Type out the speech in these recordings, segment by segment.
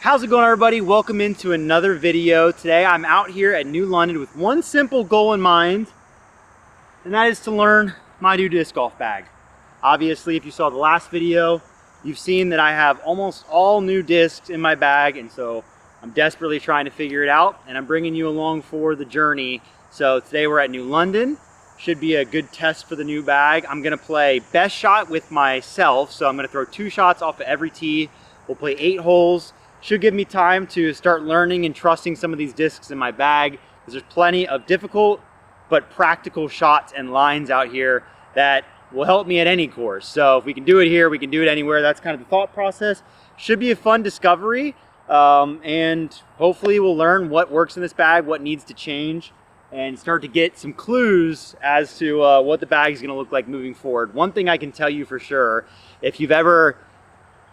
How's it going, everybody? Welcome into another video. Today I'm out here at New London with one simple goal in mind, and that is to learn my new disc golf bag. Obviously, if you saw the last video, you've seen that I have almost all new discs in my bag, and so I'm desperately trying to figure it out, and I'm bringing you along for the journey. So today we're at New London. Should be a good test for the new bag. I'm gonna play best shot with myself, so I'm gonna throw 2 shots off of every tee. We'll play 8 holes. Should give me time to start learning and trusting some of these discs in my bag, because there's plenty of difficult but practical shots and lines out here that will help me at any course. So if we can do it here, we can do it anywhere. That's kind of the thought process. Should be a fun discovery, and hopefully we'll learn what works in this bag, what needs to change, and start to get some clues as to what the bag is going to look like moving forward. One thing I can tell you for sure, if you've ever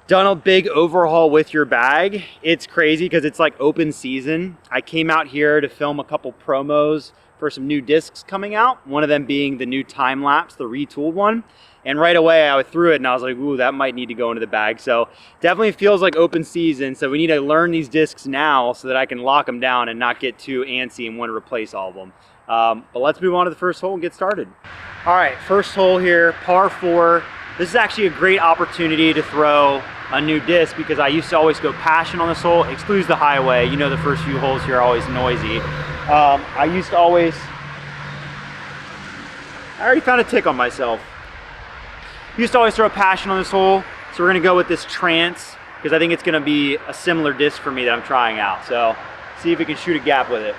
done a big overhaul with your bag, it's crazy because it's like open season. I came out here to film a couple promos for some new discs coming out, one of them being the new time lapse, the retooled one. And right away I threw it and I was like, ooh, that might need to go into the bag. So definitely feels like open season. So we need to learn these discs now so that I can lock them down and not get too antsy and want to replace all of them. But let's move on to the first hole and get started. All right, first hole here, par 4. This is actually a great opportunity to throw a new disc because I used to always go passion on this hole. Excludes the highway. You know the first few holes here are always noisy. I already found a tick on myself. Used to always throw a passion on this hole, so we're gonna go with this trance because I think it's gonna be a similar disc for me that I'm trying out. So see if we can shoot a gap with it.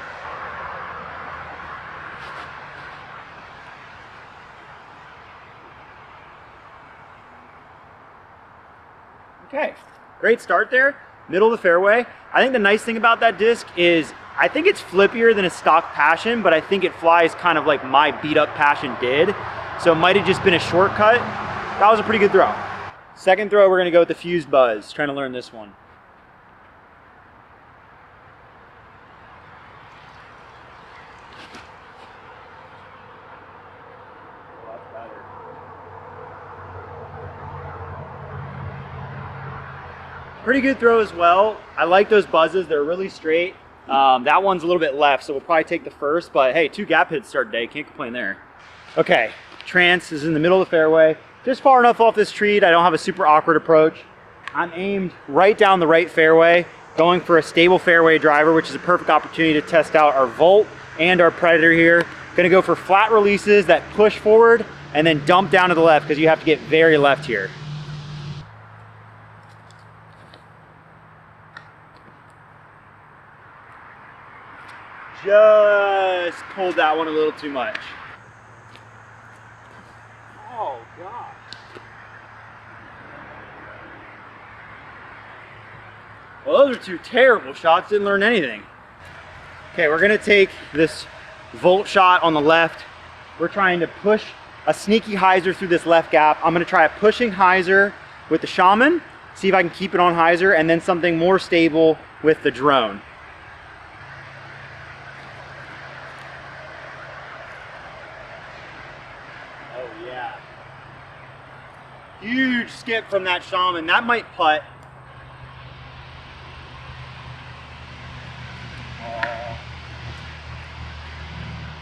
Okay, great start there, middle of the fairway. I think the nice thing about that disc is I think it's flippier than a stock passion, but I think it flies kind of like my beat up passion did. So it might have just been a shortcut. That was a pretty good throw. Second throw, we're gonna go with the fused buzz, trying to learn this one. Pretty good throw as well. I like those buzzes, they're really straight. That one's a little bit left, so we'll probably take the first, but hey, 2 gap hits start day, can't complain there. Okay, trance is in the middle of the fairway. Just far enough off this tree that I don't have a super awkward approach. I'm aimed right down the right fairway, going for a stable fairway driver, which is a perfect opportunity to test out our Volt and our Predator here. Gonna go for flat releases that push forward and then dump down to the left because you have to get very left here. Just pulled that one a little too much. Oh, God. Well, those are 2 terrible shots. Didn't learn anything. Okay, we're going to take this Volt shot on the left. We're trying to push a sneaky hyzer through this left gap. I'm going to try a pushing hyzer with the Shaman, see if I can keep it on hyzer, and then something more stable with the drone. Huge skip from that Shaman. That might putt. Oh.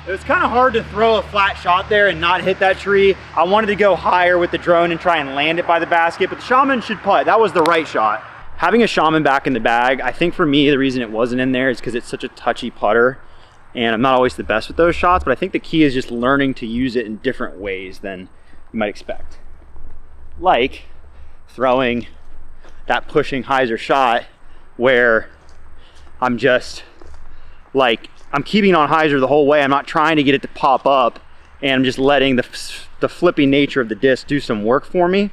It was kind of hard to throw a flat shot there and not hit that tree. I wanted to go higher with the drone and try and land it by the basket, but the Shaman should putt. That was the right shot. Having a Shaman back in the bag, I think for me, the reason it wasn't in there is because it's such a touchy putter, and I'm not always the best with those shots, but I think the key is just learning to use it in different ways than you might expect. Like throwing that pushing hyzer shot where I'm just like, I'm keeping on hyzer the whole way. I'm not trying to get it to pop up, and I'm just letting the flipping nature of the disc do some work for me.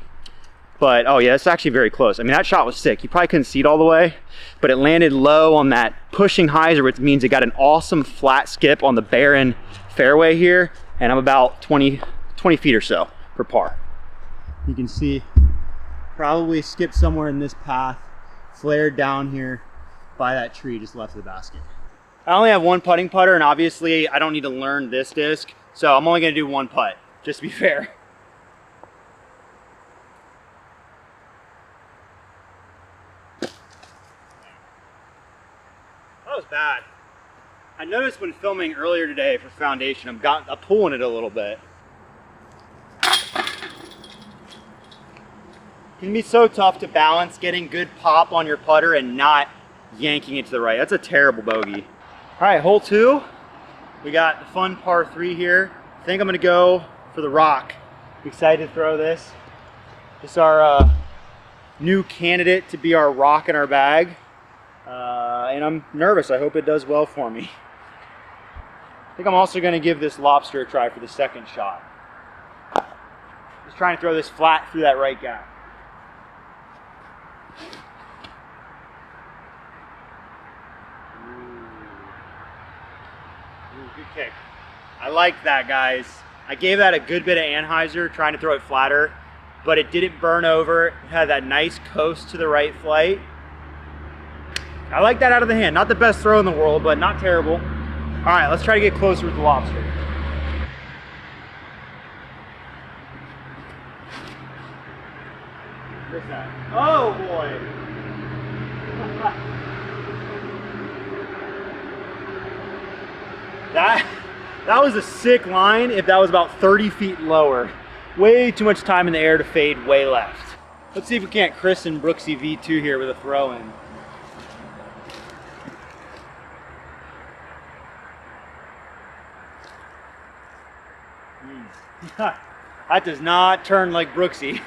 But oh yeah, it's actually very close. I mean, that shot was sick. You probably couldn't see it all the way, but it landed low on that pushing hyzer, which means it got an awesome flat skip on the barren fairway here, and I'm about 20 feet or so for par. You can see probably skipped somewhere in this path, flared down here by that tree just left of the basket. I only have 1 putting putter, and obviously I don't need to learn this disc, so I'm only gonna do 1 putt, just to be fair. was bad. I noticed when filming earlier today for foundation, I'm pulling it a little bit. It can be so tough to balance getting good pop on your putter and not yanking it to the right. That's a terrible bogey. All right, hole 2. We got the fun par 3 here. I think I'm gonna go for the rock. Excited to throw this. This is our new candidate to be our rock in our bag. And I'm nervous. I hope it does well for me. I think I'm also gonna give this lobster a try for the second shot. Just trying to throw this flat through that right gap. Good kick. I like that, guys. I gave that a good bit of Anheuser, trying to throw it flatter, but it didn't burn over. It had that nice coast to the right flight. I like that out of the hand. Not the best throw in the world, but not terrible. All right, let's try to get closer with the lobster. Where's that? Oh boy. That was a sick line if that was about 30 feet lower. Way too much time in the air to fade way left. Let's see if we can't christen Brooksy V2 here with a throw in. That does not turn like Brooksy.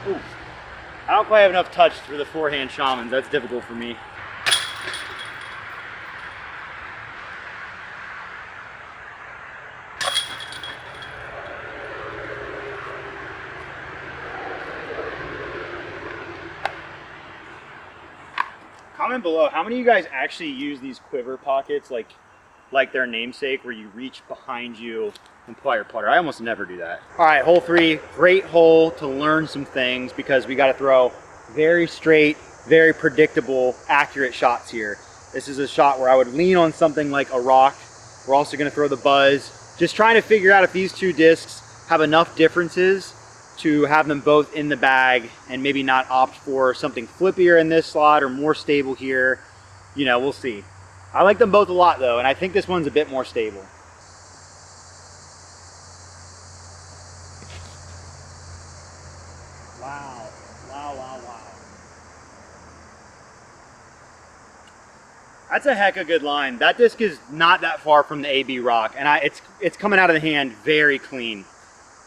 Ooh. I don't quite have enough touch for the forehand shamans. That's difficult for me. Comment below, how many of you guys actually use these quiver pockets like their namesake, where you reach behind you and pull out your putter? I almost never do that. All right, hole 3, great hole to learn some things, because we got to throw very straight, very predictable, accurate shots here. This is a shot where I would lean on something like a rock. We're also going to throw the buzz. Just trying to figure out if these two discs have enough differences to have them both in the bag and maybe not opt for something flippier in this slot or more stable here. You know, we'll see. I like them both a lot though, and I think this one's a bit more stable. Wow, wow, wow, wow. That's a heck of a good line. That disc is not that far from the AB rock, and it's coming out of the hand very clean,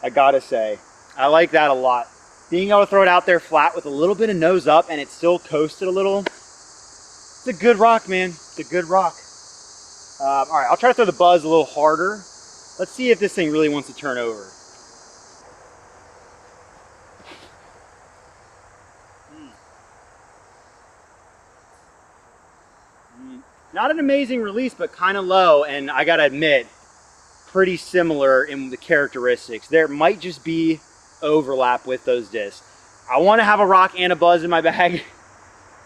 I gotta say. I like that a lot. Being able to throw it out there flat with a little bit of nose up and it still coasted a little. It's a good rock, man. It's a good rock. All right, I'll try to throw the buzz a little harder. Let's see if this thing really wants to turn over. Not an amazing release, but kind of low, and I gotta admit, pretty similar in the characteristics. There might just be overlap with those discs. I want to have a rock and a buzz in my bag,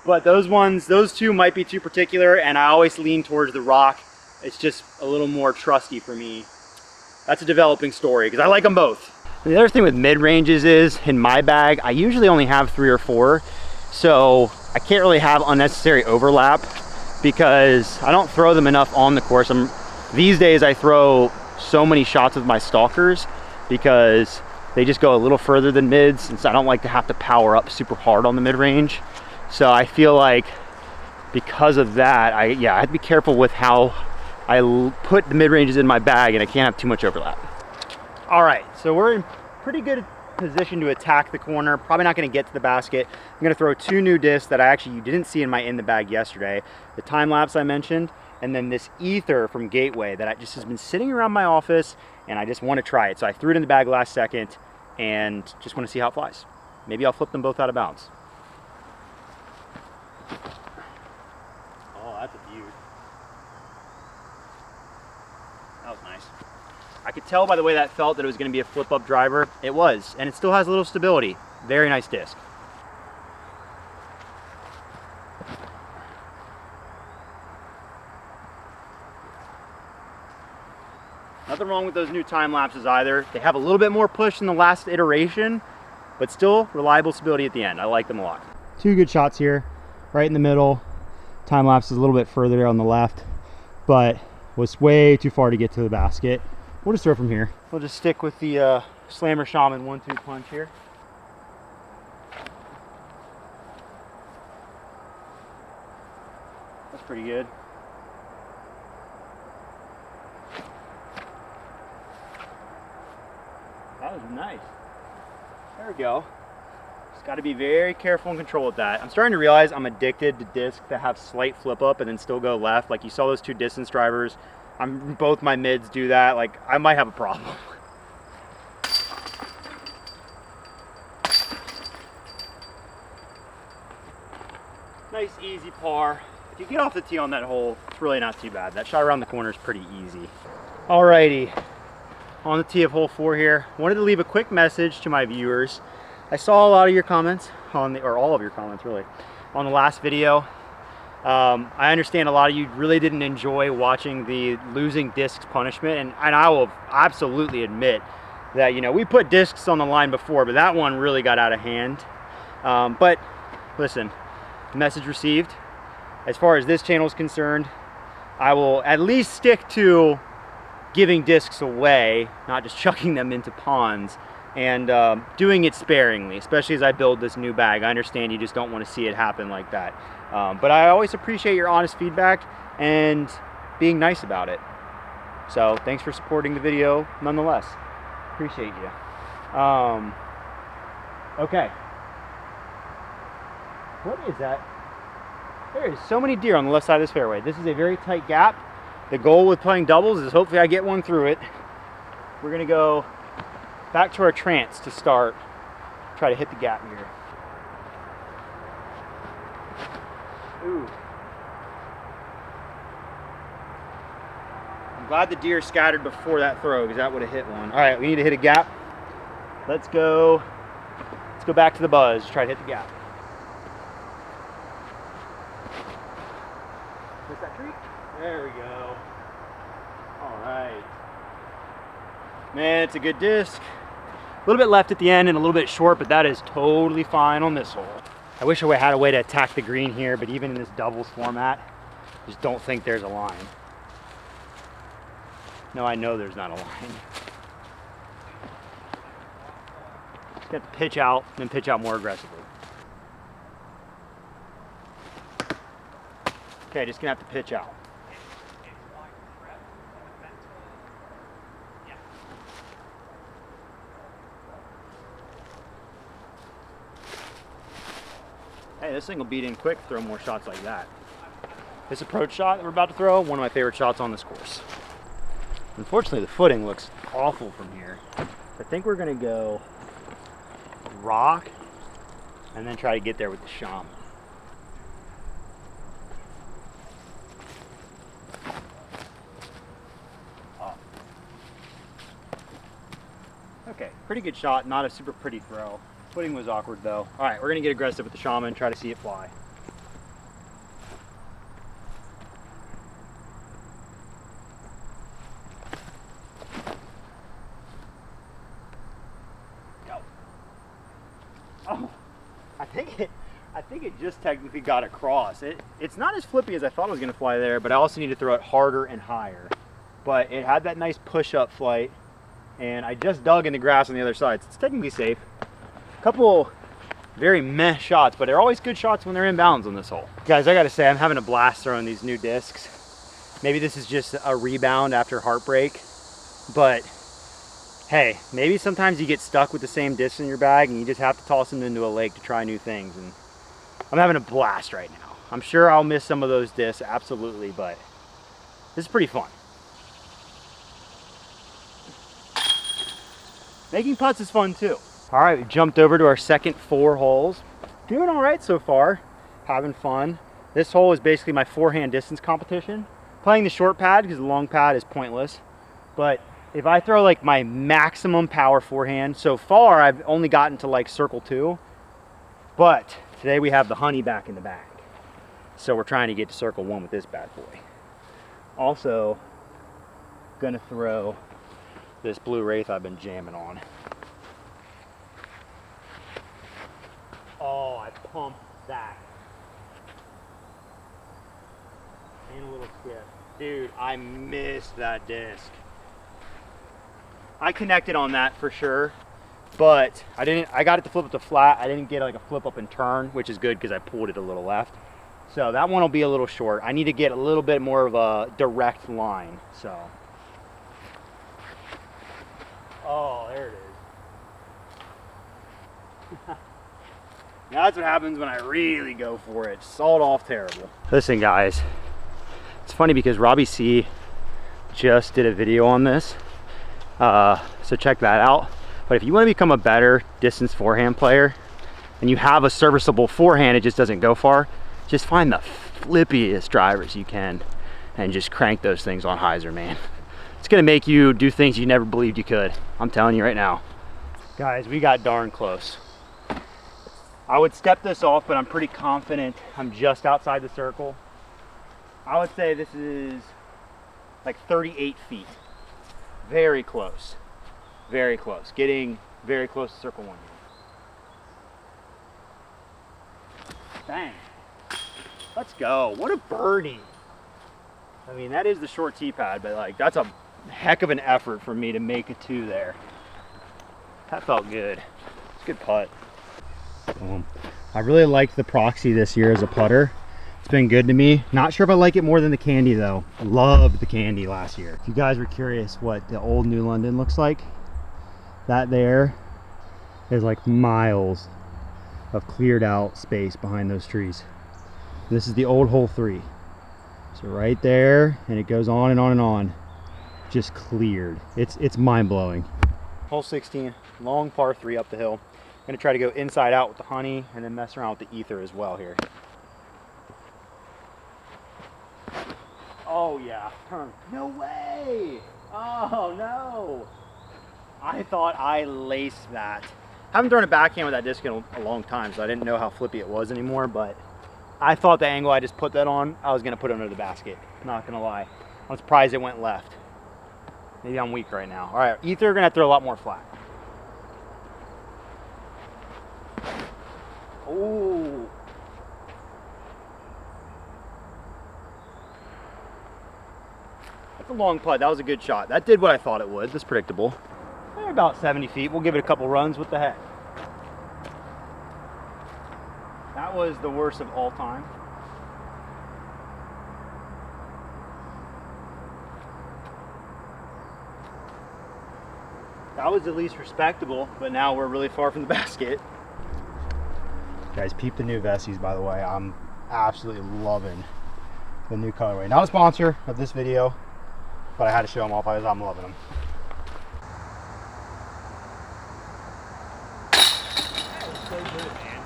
but those two might be too particular, and I always lean towards the rock. It's just a little more trusty for me. That's a developing story, because I like them both. The other thing with mid-ranges is, in my bag, I usually only have 3 or 4, so I can't really have unnecessary overlap, because I don't throw them enough on the course. These days I throw so many shots with my stalkers because they just go a little further than mids, and so I don't like to have to power up super hard on the mid-range. So I feel like because of that, I have to be careful with how I put the mid-ranges in my bag, and I can't have too much overlap. All right, so we're in pretty good position to attack the corner. Probably not going to get to the basket. I'm going to throw 2 new discs that you didn't see in the bag yesterday. The time lapse I mentioned, and then this ether from Gateway that just has been sitting around my office, and I just want to try it. So I threw it in the bag last second and just want to see how it flies. Maybe I'll flip them both out of bounds. Oh, that's a beaut. That was nice. I could tell by the way that felt that it was going to be a flip-up driver. It was, and it still has a little stability. Very nice disc. Nothing wrong with those new time lapses either. They have a little bit more push than the last iteration, but still reliable stability at the end. I like them a lot. Two good shots here, right in the middle. Time lapse is a little bit further there on the left, but was way too far to get to the basket. We'll just throw from here. We'll just stick with the Slammer Shaman 1-2 punch here. That's pretty good. That was nice. There we go. Just got to be very careful and control with that. I'm starting to realize I'm addicted to discs that have slight flip up and then still go left. Like you saw those two distance drivers. Both my mids do that. Like I might have a problem. Nice easy par. If you get off the tee on that hole, it's really not too bad. That shot around the corner is pretty easy. Alrighty, on the tee of hole 4 here. Wanted to leave a quick message to my viewers. I saw a lot of your comments on or all of your comments really, on the last video. I understand a lot of you really didn't enjoy watching the losing discs punishment, and I will absolutely admit that, you know, we put discs on the line before, but that one really got out of hand. But listen, message received. As far as this channel is concerned, I will at least stick to giving discs away, not just chucking them into ponds, and doing it sparingly, especially as I build this new bag. I understand you just don't want to see it happen like that. But I always appreciate your honest feedback and being nice about it. So thanks for supporting the video nonetheless. Appreciate you. Okay. What is that? There is so many deer on the left side of this fairway. This is a very tight gap. The goal with playing doubles is hopefully I get one through it. We're gonna go back to our trance to start. Try to hit the gap here. Ooh. I'm glad the deer scattered before that throw because that would have hit one. All right, we need to hit a gap. Let's go back to the buzz. Try to hit the gap. Hit that tree. There we go. All right. Man, it's a good disc. A little bit left at the end and a little bit short, but that is totally fine on this hole. I wish I had a way to attack the green here, but even in this doubles format, just don't think there's a line. No, I know there's not a line. Just got to pitch out and then pitch out more aggressively. Okay, just gonna have to pitch out. Hey, this thing will beat in quick, throw more shots like that. This approach shot that we're about to throw, one of my favorite shots on this course. Unfortunately, the footing looks awful from here. I think we're gonna go rock and then try to get there with the shaman. Oh. Okay, pretty good shot, not a super pretty throw. Footing was awkward though. All right, we're gonna get aggressive with the shaman and try to see it fly. Go. Oh, I think it just technically got across. It's not as flippy as I thought it was gonna fly there, but I also need to throw it harder and higher. But it had that nice push-up flight, and I just dug in the grass on the other side, so it's technically safe. Couple very meh shots, but they're always good shots when they're in bounds on this hole. Guys, I gotta say, I'm having a blast throwing these new discs. Maybe this is just a rebound after heartbreak, but hey, maybe sometimes you get stuck with the same discs in your bag and you just have to toss them into a lake to try new things. And I'm having a blast right now. I'm sure I'll miss some of those discs, absolutely, but this is pretty fun. Making putts is fun too. All right, we jumped over to our second 4 holes. Doing all right so far, having fun. This hole is basically my forehand distance competition. Playing the short pad because the long pad is pointless. But if I throw like my maximum power forehand, so far I've only gotten to like circle 2. But today we have the honey back in the bag. So we're trying to get to circle 1 with this bad boy. Also, gonna throw this blue wraith I've been jamming on. pump that. And a little skip. Dude, I missed that disc. I connected on that for sure, but I got it to flip up to flat. I didn't get like a flip up and turn, which is good because I pulled it a little left. So that one will be a little short. I need to get a little bit more of a direct line, so. Oh, there it is. That's what happens when I really go for it. Sawed off terrible. Listen guys, it's funny because Robbie C just did a video on this. So check that out. But if you want to become a better distance forehand player and you have a serviceable forehand, it just doesn't go far, just find the flippiest drivers you can and just crank those things on hyzer, man. It's gonna make you do things you never believed you could. I'm telling you right now. Guys, we got darn close. I would step this off, but I'm pretty confident I'm just outside the circle. I would say this is like 38 feet. Very close. Very close. Getting very close to circle one here. Dang. Let's go. What a birdie. I mean, that is the short tee pad, but like that's a heck of an effort for me to make a 2 there. That felt good. It's a good putt. I really like the Proxy this year as a putter. It's been good to me. Not sure if I like it more than the Candy though. I loved the Candy last year. If you guys were curious what the old New London looks like, that there is like miles of cleared out space behind those trees. This is the old hole 3. So right there, and it goes on and on and on. Just cleared. It's mind-blowing. Hole 16, long par 3 up the hill. I'm gonna try to go inside out with the honey and then mess around with the ether as well here. Oh yeah, turn. No way! Oh no! I thought I laced that. I haven't thrown a backhand with that disc in a long time, so I didn't know how flippy it was anymore, but I thought the angle I just put that on, I was gonna put it under the basket. Not gonna lie. I'm surprised it went left. Maybe I'm weak right now. All right, ether, gonna have to throw a lot more flat. Oh. That's a long putt. That was a good shot. That did what I thought it would. That's predictable. They're about 70 feet. We'll give it a couple runs. What the heck? That was the worst of all time. That was at least respectable, but now we're really far from the basket. Guys, peep the new Vessies, by the way. I'm absolutely loving the new colorway. Not a sponsor of this video, but I had to show them off because I'm loving them. That is so good, man.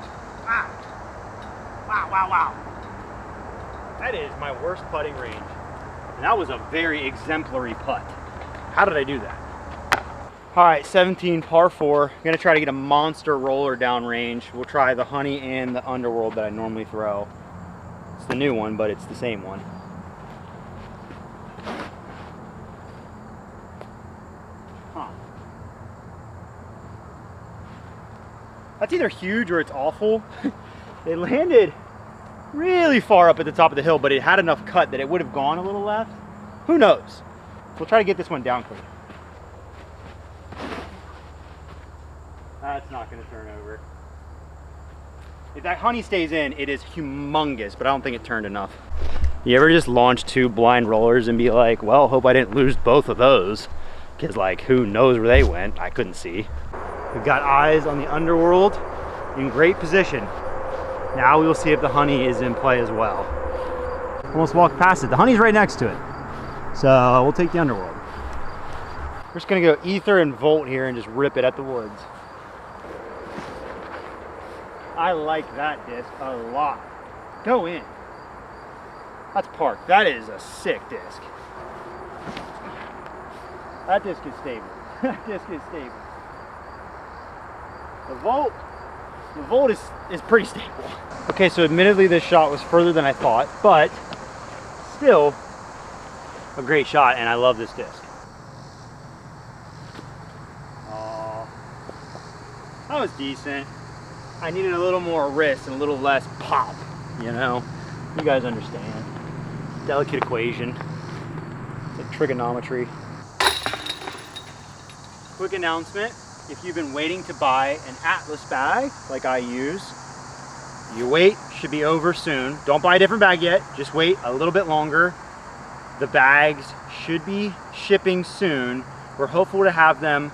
Wow. Wow, wow, wow. That is my worst putting range. And that was a very exemplary putt. How did I do that? All right, 17 par 4. I'm gonna try to get a monster roller down range. We'll try the honey and the underworld that I normally throw. It's the new one, but it's the same one. Huh. That's either huge or it's awful. It landed really far up at the top of the hill, but it had enough cut that it would have gone a little left. Who knows? We'll try to get this one down quick. That's not going to turn over. If that honey stays in, it is humongous, but I don't think it turned enough. You ever just launch 2 blind rollers and be like, well, hope I didn't lose both of those? Because like, who knows where they went? I couldn't see. We've got eyes on the underworld in great position. Now we will see if the honey is in play as well. Almost walked past it. The honey's right next to it. So we'll take the underworld. We're just going to go ether and volt here and just rip it at the woods. I like that disc a lot. Go in. That's parked. That is a sick disc. That disc is stable. That disc is stable. The volt is pretty stable. Okay, so admittedly this shot was further than I thought, but still a great shot, and I love this disc. Oh, that was decent. I needed a little more wrist and a little less pop, you know? You guys understand. Delicate equation. It's like trigonometry. Quick announcement. If you've been waiting to buy an Atlas bag like I use, your wait should be over soon. Don't buy a different bag yet. Just wait a little bit longer. The bags should be shipping soon. We're hopeful to have them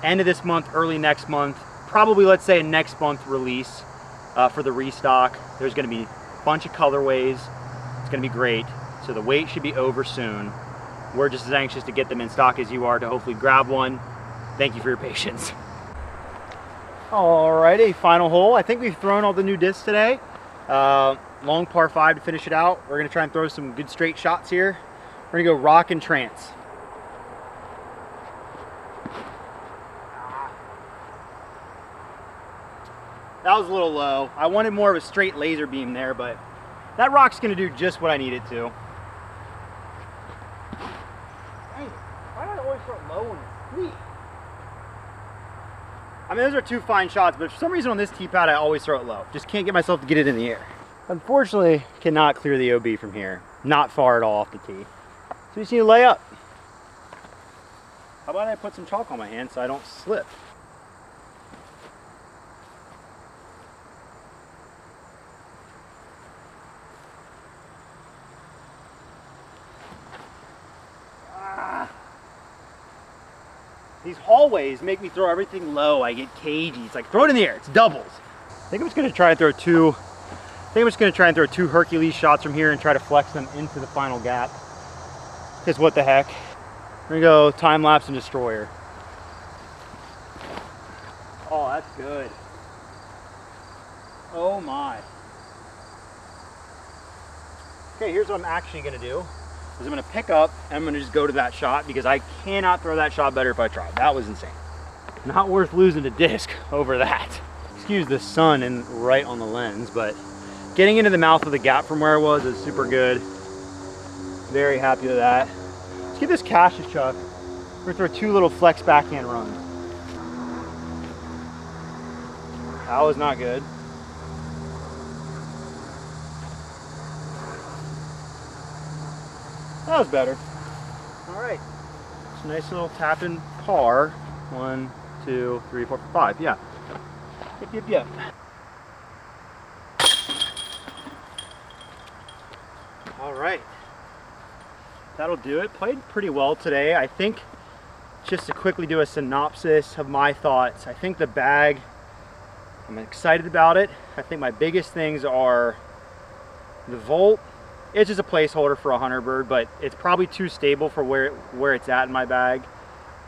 end of this month, early next month. Probably, let's say, a next month release for the restock. There's going to be a bunch of colorways. It's going to be great. So the wait should be over soon. We're just as anxious to get them in stock as you are to hopefully grab one. Thank you for your patience. Alrighty, final hole. I think we've thrown all the new discs today. Long par 5 to finish it out. We're gonna try and throw some good straight shots here. We're gonna go rock and trance. That was a little low. I wanted more of a straight laser beam there, but that rock's gonna do just what I need it to. Dang, why do I always throw it low and sweet? I mean, those are two fine shots, but for some reason on this tee pad, I always throw it low. Just can't get myself to get it in the air. Unfortunately, cannot clear the OB from here. Not far at all off the tee. So you just need to lay up. How about I put some chalk on my hand so I don't slip? These hallways make me throw everything low. I get cagey. It's like, throw it in the air. It's doubles. I think I'm just gonna try and throw two. Hercules shots from here and try to flex them into the final gap. Because what the heck? We're gonna go time lapse and destroyer. Oh, that's good. Oh my. Okay, here's what I'm actually gonna do. I'm gonna pick up and I'm gonna just go to that shot because I cannot throw that shot better if I tried. That was insane. Not worth losing a disc over that. Excuse the sun and right on the lens, but getting into the mouth of the gap from where I was is super good. Very happy with that. Let's give this cash a chuck. We're gonna throw two little flex backhand runs. That was not good. That was better. All right. It's a nice little tap in par. 1, 2, 3, 4, 5. Yeah. Yep. All right. That'll do it. Played pretty well today. I think, just to quickly do a synopsis of my thoughts, I think the bag, I'm excited about it. I think my biggest things are the volt. It's just a placeholder for a hunter bird, but it's probably too stable for where it's at in my bag.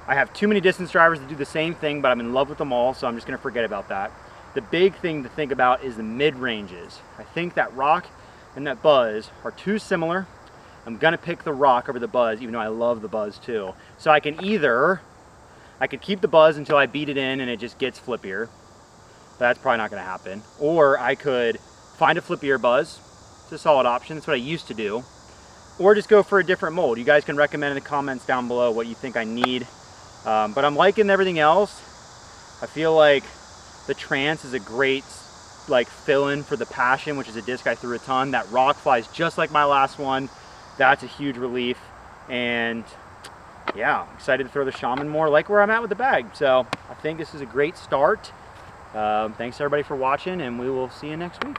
I have too many distance drivers that do the same thing, but I'm in love with them all, so I'm just gonna forget about that. The big thing to think about is the mid-ranges. I think that rock and that buzz are too similar. I'm gonna pick the rock over the buzz, even though I love the buzz too. So I could keep the buzz until I beat it in and it just gets flippier. That's probably not gonna happen. Or I could find a flippier buzz. It's a solid option. That's what I used to do. Or just go for a different mold. You guys can recommend in the comments down below what you think I need. But I'm liking everything else. I feel like the Trance is a great fill-in for the Passion, which is a disc I threw a ton. That rock flies just like my last one. That's a huge relief. And yeah, I'm excited to throw the Shaman more, like where I'm at with the bag. So I think this is a great start. Thanks everybody for watching, and we will see you next week.